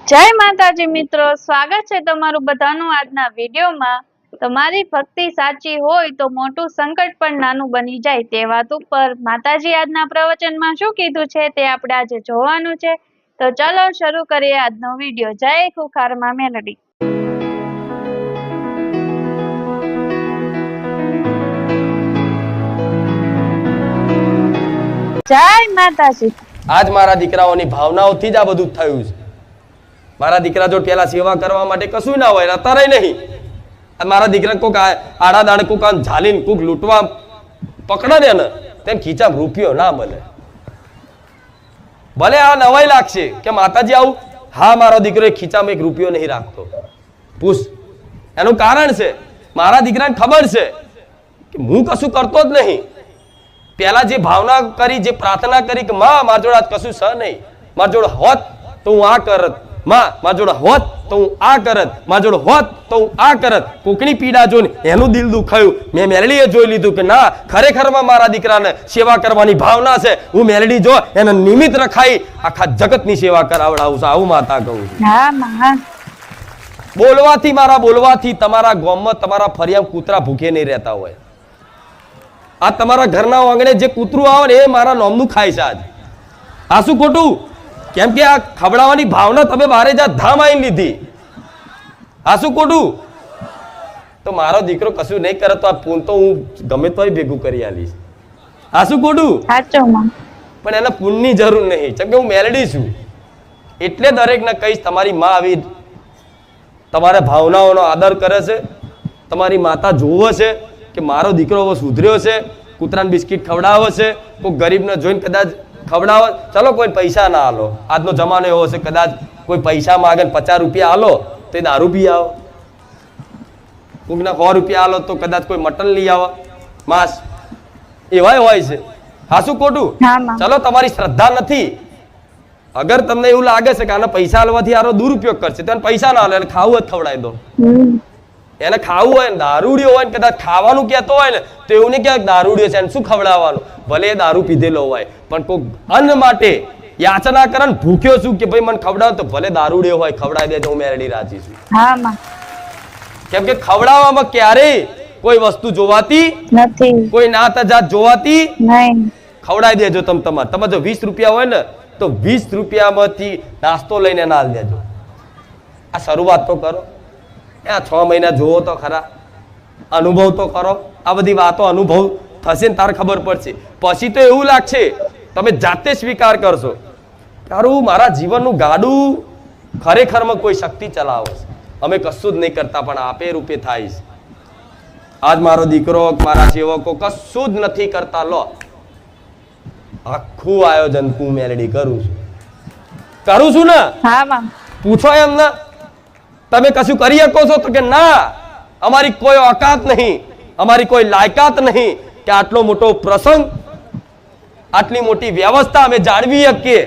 જય માતાજી મિત્રો, સ્વાગત છે તમારું બધાનું આજના વિડીયોમાં। તમારી ભક્તિ સાચી હોય તો મોટું સંકટ પણ નાનું બની જાય તે વાત ઉપર માતાજી આજના પ્રવચનમાં શું કીધું છે તે આપણે આજે જોવાનું છે। તો ચલો શરૂ કરીએ આજનો વિડીયો। જય ખુખાર માં મેલડી। જય માતાજી। આજ મારા દીકરાઓની ભાવનાઓથી જ આ બધું થયું છે। મારા દીકરા જો પેલા સેવા કરવા માટે કશું ના હોય અત્યારે નહીં, મારા દીકરા કોક આડા દાડે કોક ઝાલીને કોક લૂંટવા પકડે ને તેમ ખીચા રૂપિયો ના મળે। ભલે આ નવાઈ લાગશે કે માતાજી આવું, હા મારો દીકરો એક ખીચામાં એક રૂપિયો નહીં રાખતો। પૂછ, એનું કારણ છે મારા દીકરાને ખબર છે કે હું કશું કરતો જ નહીં। પેલા જે ભાવના કરી, જે પ્રાર્થના કરી કે માં મારા જોડે આજ કશું છે નહીં, મારા જોડે હોત તો હું આ કરત, માં મારા જોડે હોત તો હું આ કરત, મારા જોડે હોત તો હું આ કરત। કોકની પીડા જોઈને એનું દિલ દુખાયું। મેં મેલડીએ જોઈ લીધું કે ના, ખરેખરમાં મારા દીકરાને સેવા કરવાની ભાવના છે। હું મેલડી જો એને નિમિત્ત રખાઈ આખા જગતની સેવા કરાવડાવું છું। આવું માતા કહું છું। બોલવાથી, મારા બોલવાથી તમારા ગામમાં, તમારા ફરિયામાં કૂતરા ભૂખે નહીં રહેતા હોય। આ તમારા ઘરના આંગણે જે કૂતરું આવે ને એ મારા નામનું ખાય છે આજ। આ શું ખોટું? કેમ કે આ ખવડાવવાની ભાવના તમે બારે જા ધામ આવીને લીધી। આ શું ખોટું? તો મારો દીકરો કશું નહીં કરે તો આ પૂન તો હું ગમે તોય ભેગું કરી આલીશ। આ શું ખોટું? પણ એને પૂનની જરૂર નહીં, કેમ કે હું મેલડી છું એટલે દરેકને કહીશ તમારી માં આવી તમારા ભાવનાઓનો આદર કરે છે। તમારી માતા જોવે છે કે મારો દીકરો હવે સુધર્યો છે, કૂતરાને બિસ્કિટ ખવડાવે છે, કોઈ ગરીબને જોઈને કદાચ ખવડાવે। ચલો કોઈ પૈસા ના આલો, આજનો જમાનો એવો છે કદાચ કોઈ પૈસા માગે 50 રૂપિયા આલો તો એ દારૂ પી આવો, કોઈના 100 રૂપિયા આલો તો કદાચ કોઈ મટન લઈ આવે, માંસ, એવાય હોય છે। હા શું ખોટું? ચલો તમારી શ્રદ્ધા નથી, અગર તમને એવું લાગે છે કે આને પૈસા આલવાથી આરો દુરુપયોગ કરશે તો પૈસા ના આલો, એને ખાવું જ ખવડાવી દો। એને ખાવું હોય ને દારૂડિયો હોય ને કદાચ ખાવાનું કહેતો હોય ને તો એવું નહીં કે દારૂડિયો છે એને શું ખવડાવવાનું, ભલે એ દારૂ પીધેલો હોય પણ કોઈ અન્ન માટે યાચના કરે ને ભૂખ્યો છું કે ભાઈ મને ખવડાવ, તો ભલે દારૂડિયો હોય ખવડાવી દેજો, હું મેરડી રાજી છું। કેમ કે ખવડાવવામાં ક્યારેય કોઈ વસ્તુ જોવાતી નથી, કોઈ નાત જાત જોવાતી નહીં। ખવડાવી દેજો તમે જો 20 રૂપિયા હોય ને તો 20 રૂપિયામાંથી નાસ્તો લઈને ના દેજો। આ શરૂઆત તો કરો। 6 મહિના જોવો તો ખરા, અનુભવ તો કરો। આ બધી વાતો અનુભવ થશે ને તારે ખબર પડશે, પછી તો એવું લાગશે તમે જાતે સ્વીકાર કરશો તારું મારા જીવનનું ગાડું ખરેખરમાં કોઈ શક્તિ ચલાવે છે, અમે કશું જ નહીં કરતા પણ આપે રૂપે થાય છે। આજ મારો દીકરો, મારા સેવકો કશું જ નથી કરતા, લો આખું આયોજન હું મેલડી કરું છું ને। પૂછો એમને તમે કશું કરી શકો છો તો કે ના, અમારી કોઈ औकात નહીં, અમારી કોઈ લાયકાત નહીં કે આટલો મોટો પ્રસંગ, આટલી મોટી વ્યવસ્થા અમે જાળવી શકીએ।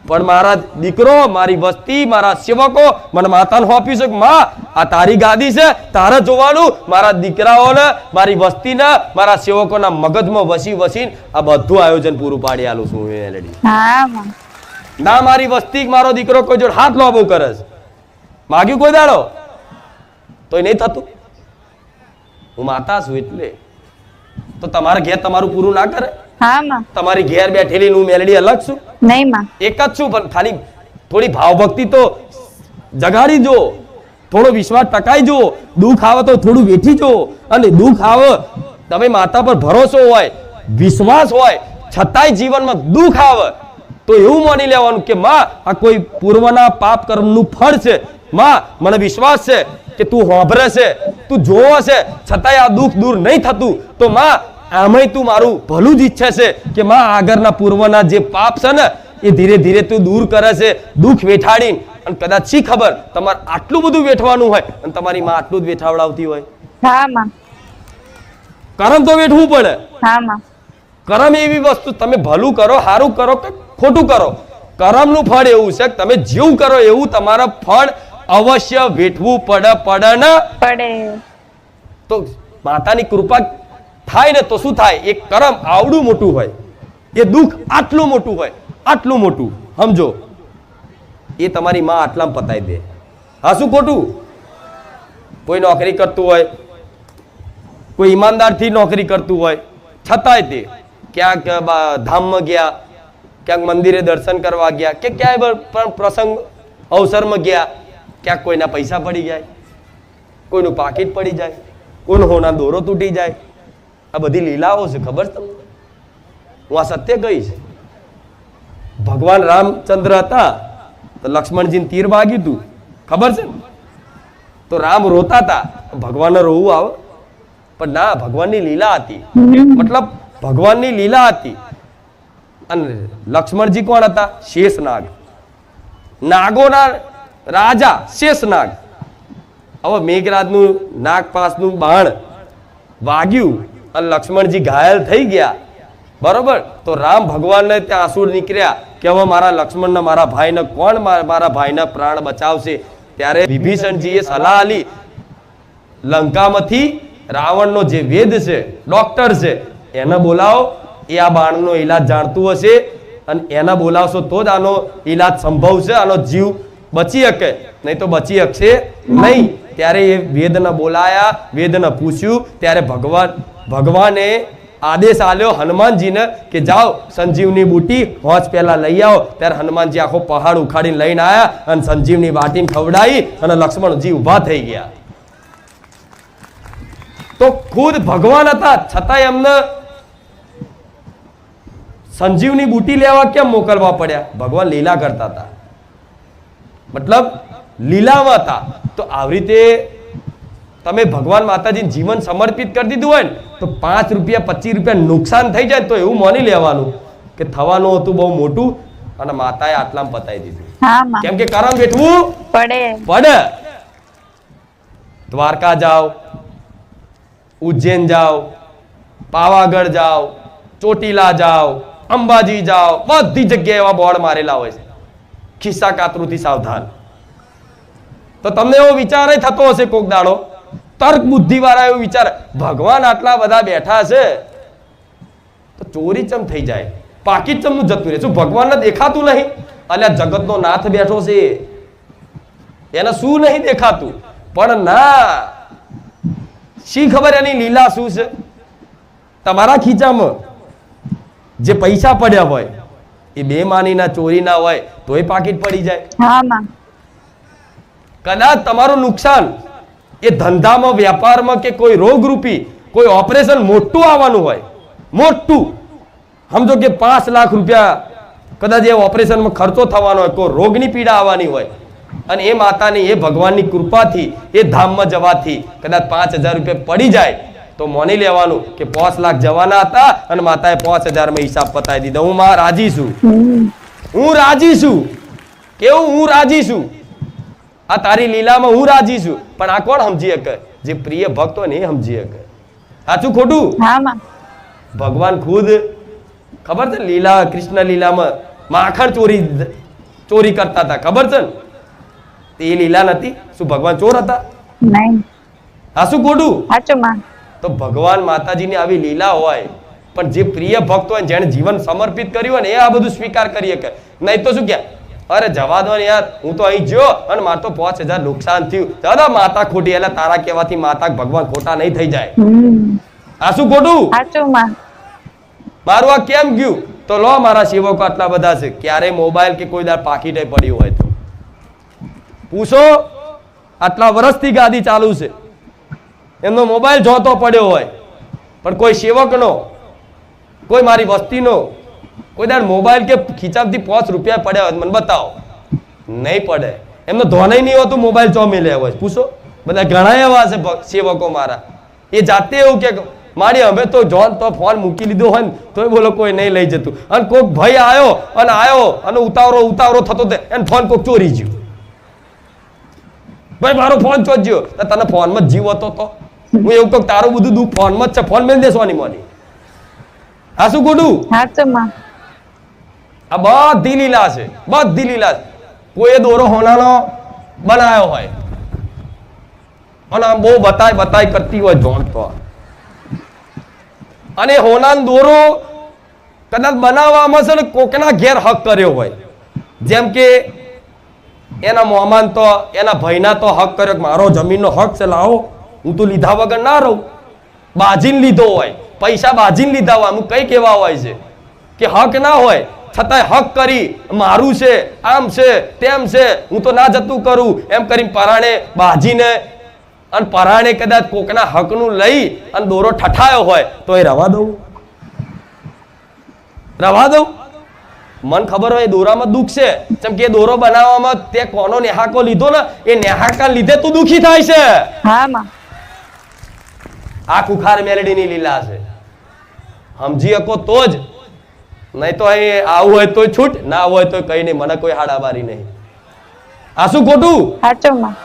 પણ મારા દીકરો, મારી વસ્તી, મારા સેવકો મને માતાને સોંપ્યું છે કે માં આ તારી ગાદી છે, તારે જોવાનું। મારા દીકરાઓને, મારી વસ્તીને, મારા સેવકોના મગજમાં વસી વસીને આ બધું આયોજન પૂરું પાડી આલું છું મેલડી। ના મારી વસ્તી, મારો દીકરો કોઈ જોડે હાથ લોબો કરે છે, માગ્યું કોઈ દાડો તોય નહીં થતું। હું માતા છું એટલે તો તમારા ઘેર તમારું પૂરું ના કરે? તમારી ઘેર બેઠેલી હું મેલડી અલગ છું? નહીં માં, એક જ છું, પણ ખાલી થોડી ભાવભક્તિ તો જગાડી જો, થોડો વિશ્વાસ ટકાઈ જો, દુઃખ આવે તો થોડું વેઠી જો। અને દુઃખ આવે, તમે માતા પર ભરોસો હોય, વિશ્વાસ હોય, છતાંય જીવનમાં દુઃખ આવે તો એવું માની લેવાનું કે માં આ કોઈ પૂર્વના પાપ કર્મનું ફળ છે। માં મને વિશ્વાસ છે કે તું હોભરે છે, તું જોવો છે, છતાંય આ દુઃખ દૂર નહીં થતું, તો માં આમાંય તું મારું ભલું જ ઈચ્છે છે કે માં આગળના પૂર્વના જે પાપ છે ને એ ધીરે ધીરે તું દૂર કરે છે, દુઃખ વેઠાડીને। અને કદાચ શી ખબર તમારે આટલું બધું વેઠવાનું હોય અને તમારી માં આટલું જ વેઠાવડાવતી હોય। કરમ તો વેઠવું પડે। કરમ એવી વસ્તુ, તમે ભલું કરો, સારું કરો કે ખોટું કરો, કરમનું ફળ એવું છે કે તમે જેવું કરો એવું તમારા ફળ અવશ્ય વેઠવું પડે ને। તો માતાની કૃપા થાય ને તો શું થાય, એક કરમ આવડું મોટું હોય, એ દુઃખ આટલું મોટું હોય, આટલું મોટું, સમજો। એ તમારી માં આટલામાં પતાવી દે. હા શું ખોટું? કોઈ નોકરી કરતું હોય, કોઈ ઈમાનદારથી નોકરી કરતું હોય, છતાંય તે ક્યાંક ધામમાં ગયા, ક્યાંક મંદિરે દર્શન કરવા ગયા, કે ક્યાંય પણ પ્રસંગ અવસરમાં ગયા, ક્યાંક કોઈના પૈસા પડી જાય, કોઈનું પાકીટ પડી જાય, કોઈનો હોના દોરો તૂટી જાય. આ બધી લીલાઓ છે, ખબર છે તમને? હું આ સત્ય કહીશ. ભગવાન રામચંદ્ર હતા તો લક્ષ્મણજીને તીર વાગ્યું હતું, ખબર છે ને? તો રામ રોતા હતા, ભગવાનને રોવું આવે? પણ ના, ભગવાનની લીલા હતી. મતલબ ભગવાનની લીલા હતી. અને લક્ષ્મણજી કોણ હતા? શેષનાગ, નાગોના રાજા શેષનાગ. હવે મેઘરાજનું નાગપાસનું બાણ વાગ્યું અને લક્ષ્મણજી ઘાયલ થઈ ગયા, બરોબર? તો રામ ભગવાનને ત્યાં આંસુ નીકળ્યા કે હવે મારા લક્ષ્મણને, મારા ભાઈને કોણ મારા ભાઈના પ્રાણ બચાવશે? ત્યારે વિભીષણજીએ સલાહ આલી, લંકામાંથી રાવણનો જે વેદ છે, ડોક્ટર છે, એને બોલાવો. એ આ બાણનો ઈલાજ જાણતું હશે અને એને બોલાવશો તો જ આનો ઈલાજ સંભવ છે, આનો જીવ બચી શકે, નહીં તો બચી શકશે નહીં. ત્યારે એ વેદને બોલાયા, વેદને પૂછ્યું. ત્યારે ભગવાને આદેશ આલ્યો હનુમાનજીને કે જાઓ સંજીવની બુટી હોજ પહેલા લઈ આવો. ત્યારે હનુમાનજી આખો પહાડ ઉખાડીને લઈને આવ્યા અને સંજીવની વાટીને ખવડાવી અને લક્ષ્મણજી ઊભા થઈ ગયા. તો ખુદ ભગવાન હતા, છતાંય એમને સંજીવની બુટી લેવા કેમ મોકલવા પડ્યા? ભગવાન લીલા કરતા હતા, મતલબ લીલામાં હતા. તો આવી રીતે તમે ભગવાન માતાજીને જીવન સમર્પિત કરી દીધું હોય ને તો 5 રૂપિયા 25 રૂપિયા નુકસાન થઈ જાય તો એવું માની લેવાનું કે થવાનું હતું બહુ મોટું અને માતાએ આટલામાં પતાવી દીધું. કેમ કે કરમ વેઠવું પડે. દ્વારકા જાઓ, ઉજ્જૈન જાઓ, પાવાગઢ જાઓ, ચોટીલા જાઓ, અંબાજી જાઓ, બધી જગ્યાએ એવા બોર્ડ મારેલા હોય છે, ખિસ્સા કાતરુથી સાવધાન. તો તમને એવો વિચાર થતો હશે કોક દાડો, તર્ક બુદ્ધિ વાળા એવું વિચાર, ભગવાન આટલા બધા બેઠા છે તો ચોરી ચમ થઈ જાય, પાકીટ ચમનું જતું રહે? શું ભગવાનને દેખાતું નહીં? અલ્યા જગતનો નાથ બેઠો છે, એને શું નહીં દેખાતું? પણ ના, શી ખબર એની લીલા શું છે? તમારા ખીચામાં જે પૈસા પડ્યા હોય એ બેમાનીના ચોરીના હોય તોય પાકીટ પડી જાય. કદાચ તમારું નુકસાન એ ધંધામાં, વ્યાપારમાં કે કોઈ રોગરૂપી કોઈ ઓપરેશન મોટું આવવાનું હોય, મોટું સમજો કે 5 લાખ રૂપિયા કદાચ એ ઓપરેશનમાં ખર્ચો થવાનો હોય, કોઈ રોગની પીડા આવવાની હોય અને એ માતાની, એ ભગવાનની કૃપાથી એ ધામમાં જવાથી કદાચ 5000 રૂપિયા પડી જાય તો માની લેવાનું કે 5 લાખ જવાના હતા અને માતાએ 5000 માં હિસાબ પતાવી દીધો. હું માં રાજી છું, હું રાજી છું. કેવું? હું રાજી છું. આ તારી લીલામાં હું રાજી છું. પણ આ કોણ સમજી શકે? જે પ્રિય ભક્ત હોય ને એ સમજી શકે. સાચું ખોટું? ભગવાન ખુદ ખબર છે લીલા, કૃષ્ણ લીલામાં માખણ ચોરી કરતા હતા, ખબર છે ને? એ લીલા નથી? શું ભગવાન ચોર હતા? હા શું ખોટું? તો ભગવાન માતાજીની આવી લીલા હોય પણ જે પ્રિય ભક્ત હોય, જેને જીવન સમર્પિત કર્યું હોય ને એ આ બધું સ્વીકાર કરી શકે. નહીં તો શું ક્યાં, અરે જવા દો ને યાર, હું તો અહીં જ્યો અને મારે તો 5000 નુકસાન થયું, દાદા માતા ખોટી. એટલે તારા કહેવાથી માતા ભગવાન ખોટા નહીં થઈ જાય. આ શું ખોટું? મારું આ કેમ ગયું? તો લો, મારા સેવકો આટલા બધા છે, ક્યારે મોબાઈલ કે કોઈ દાર પાકીટે પડ્યું હોય તો પૂછો. આટલા વર્ષથી ગાદી ચાલુ છે, એમનો મોબાઈલ જોતો પડ્યો હોય, પણ કોઈ સેવકનો, કોઈ મારી વસ્તીનો કોઈ દાડ મોબાઈલ કે ખીચામાંથી 5 રૂપિયા પડ્યા હોય મને બતાવો. નહીં પડે. એમનો ધોનાઈ નહીં હોતું મોબાઈલ ચોમે લે હોય. પૂછો, બધા ઘણા એવા છે સેવકો મારા, એ જાતે એવું કે મારી અમે તો જોન તો ફોન મૂકી લીધો હોય ને તોય બોલો કોઈ નહીં લઈ જતું. અને કોઈક ભાઈ આવ્યો અને ઉતાવરો થતો એને ફોન કોઈક ચોરી ગયો. ભાઈ મારો ફોન ચોરજો, તને ફોનમાં જ જીવ હતો તો હું એવું કહું તારું બધું દુઃખ ફોનમાં જ છે, ફોન મેં દેશવાની મોની. આ શું ખોટું? આ બધી લીલા છે, બધી લીલા. કોઈ દોરો હોનાનો બનાવ્યો હોય અને આમ બહુ બતાય કરતી હોય જોણતો, અને હોનાનો દોરો કદાચ બનાવવામાં છે ને કોકના ઘેર હક કર્યો હોય. જેમ કે એના મોમાન તો એના ભાઈના તો હક કર્યો કે મારો જમીનનો હક છે, લાવો, હું તો લીધા વગર ના રહું. બાજીને લીધો હોય, પૈસા બાજીને લીધા હોય, અમુક કઈ કેવા હોય છે કે હક ના હોય છતાંય હક કરી મારું છે, આમ છે, તેમ છે, હું તો ના જતું કરું એમ કરીને પરાણે બાજીને અને પરાણે કદાચ કોકના હકનું લઈ અને દોરો ઠઠાયો હોય તો એ રવા દઉં? રવા દઉં? મન ખબર હોય દોરામાં દુઃખ છે, જેમ કે દોરો બનાવવામાં તે કોનો નેહાકો લીધો ને એ નેહાકા લીધે તું દુખી થાય છે. હા માં. આ કુખાર મેલડીની લીલા છે, સમજી શકો તો જ, નહીં તો અહીં આવું હોય તો છૂટ, ના હોય તો કઈ નહીં, મને કોઈ હાડાબારી નહીં. આ શું ખોટું? સાચો માં.